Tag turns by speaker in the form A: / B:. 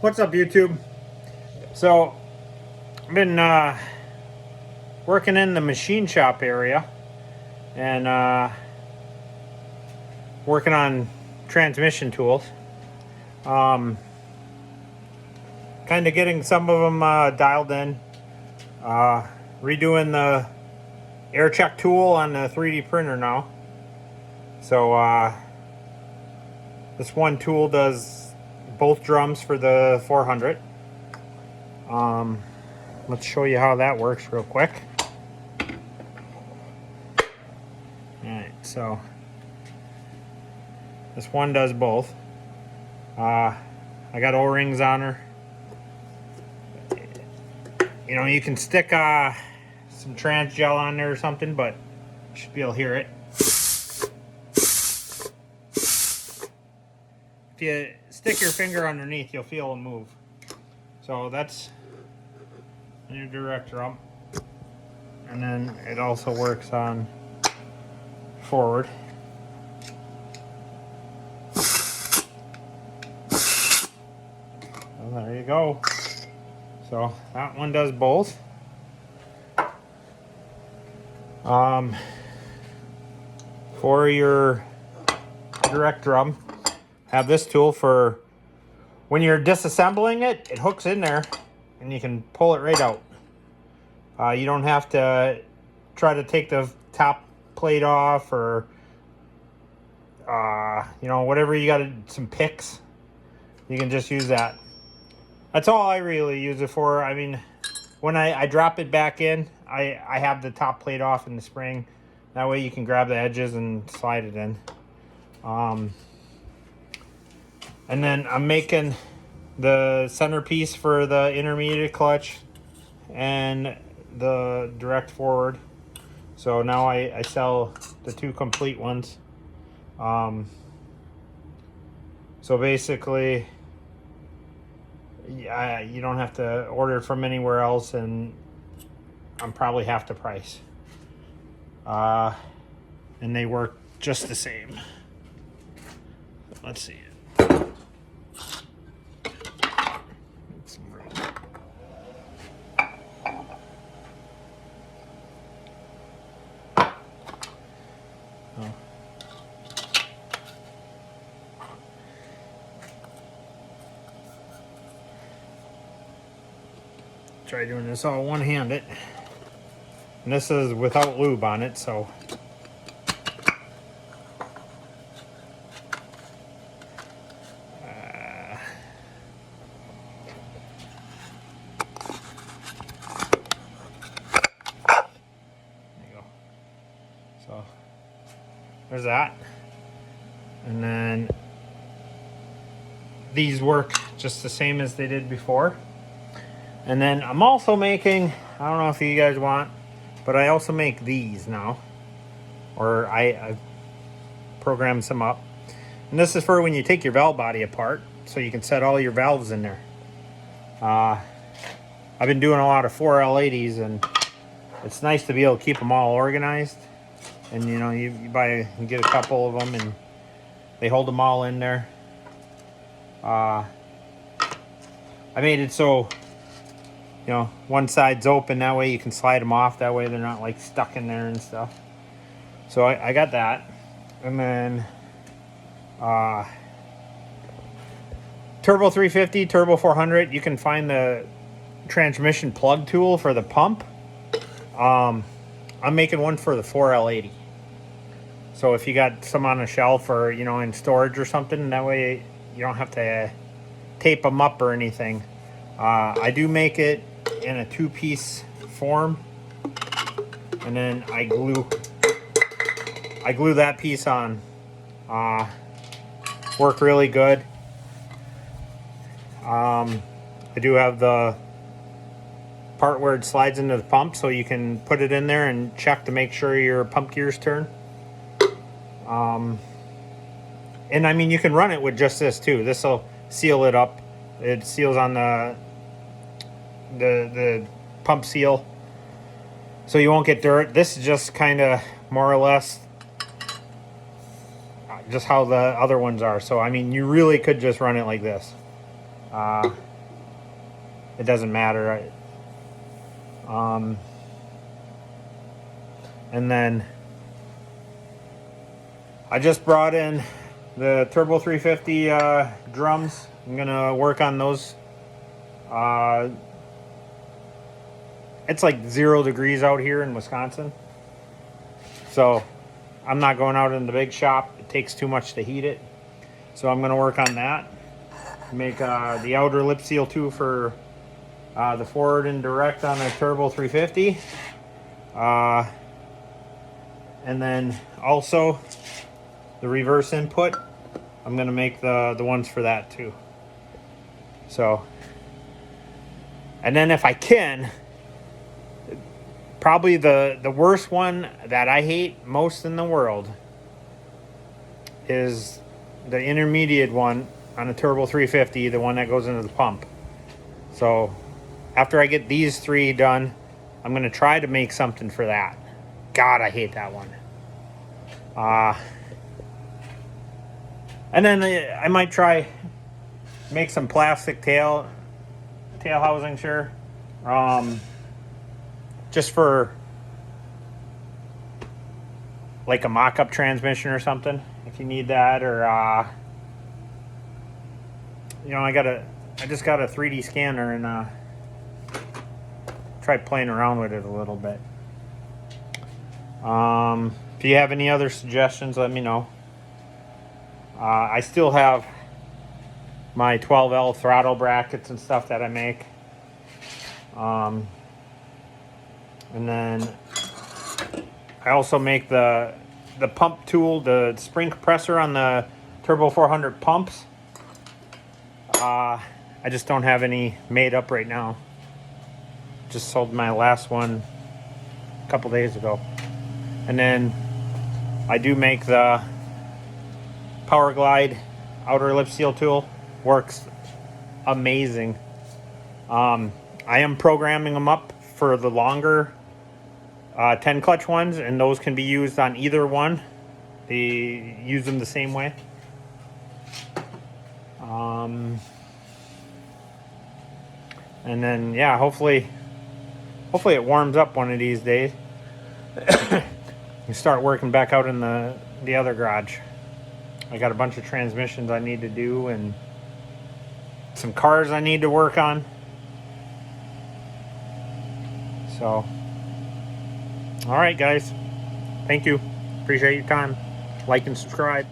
A: What's up, YouTube? So I've been working in the machine shop area and working on transmission tools, kind of getting some of them dialed in, redoing the air check tool on the 3D printer now. So this one tool does both drums for the 400. Let's show you how that works real quick. Alright, so this one does both. I got O-rings on her. You know, you can stick some trans gel on there or something, but you should be able to hear it. If you stick your finger underneath, you'll feel it move. So that's your direct drum. And then it also works on forward. Well, there you go. So that one does both. For your direct drum, have this tool for when you're disassembling it. It hooks in there and you can pull it right out. You don't have to try to take the top plate off or you know, whatever you got, some picks, you can just use that. That's all I really use it for. I mean, when I drop it back in, I have the top plate off in the spring. That way you can grab the edges and slide it in. And then I'm making the centerpiece for the intermediate clutch and the direct forward. So now I sell the two complete ones. So basically, you don't have to order it from anywhere else, and I'm probably half the price. And they work just the same. Let's see. Try doing this all one-handed. And this is without lube on it, so there you go. So there's that. And then these work just the same as they did before. And then I'm also making, I don't know if you guys want, but I also make these now. Or I've programmed some up. And this is for when you take your valve body apart, so you can set all your valves in there. I've been doing a lot of 4L80s, and it's nice to be able to keep them all organized. And you know, you get a couple of them and they hold them all in there. I made it so, you know, one side's open, that way you can slide them off, that way they're not like stuck in there and stuff. So I got that. And then Turbo 350, Turbo 400, you can find the transmission plug tool for the pump. I'm making one for the 4L80. So if you got some on a shelf or, you know, in storage or something, that way you don't have to tape them up or anything. I do make it in a two-piece form, and then I glue that piece on. Work really good. I do have the part where it slides into the pump, so you can put it in there and check to make sure your pump gears turn. And I mean, you can run it with just this too. This will seal it up. It seals on the pump seal, so you won't get dirt. This is just kind of more or less just how the other ones are. So I mean, you really could just run it like this. it doesn't matter. And then I just brought in the Turbo 350 drums. I'm gonna work on those. It's like 0 degrees out here in Wisconsin, so I'm not going out in the big shop. It takes too much to heat it, so I'm gonna work on that. Make the outer lip seal too for the forward and direct on a Turbo 350. And then also the reverse input, I'm gonna make the ones for that too. So, and then if I can, probably the worst one that I hate most in the world is the intermediate one on a Turbo 350, the one that goes into the pump. So after I get these 3 done, I'm gonna try to make something for that. God, I hate that one. And then I might try make some plastic tail housing, sure. Just for like a mock-up transmission or something, if you need that, or you know, I just got a 3D scanner and try playing around with it a little bit. If you have any other suggestions, let me know. I still have my 12L throttle brackets and stuff that I make. And then I also make the pump tool, the spring compressor on the Turbo 400 pumps. I just don't have any made up right now. Just sold my last one a couple days ago. And then I do make the Power Glide outer lip seal tool. Works amazing. I am programming them up for the longer 10 clutch ones, and those can be used on either one. They use them the same way. And then yeah, hopefully it warms up one of these days. You start working back out in the other garage. I got a bunch of transmissions I need to do and some cars I need to work on. So, all right, guys. Thank you. Appreciate your time. Like and subscribe.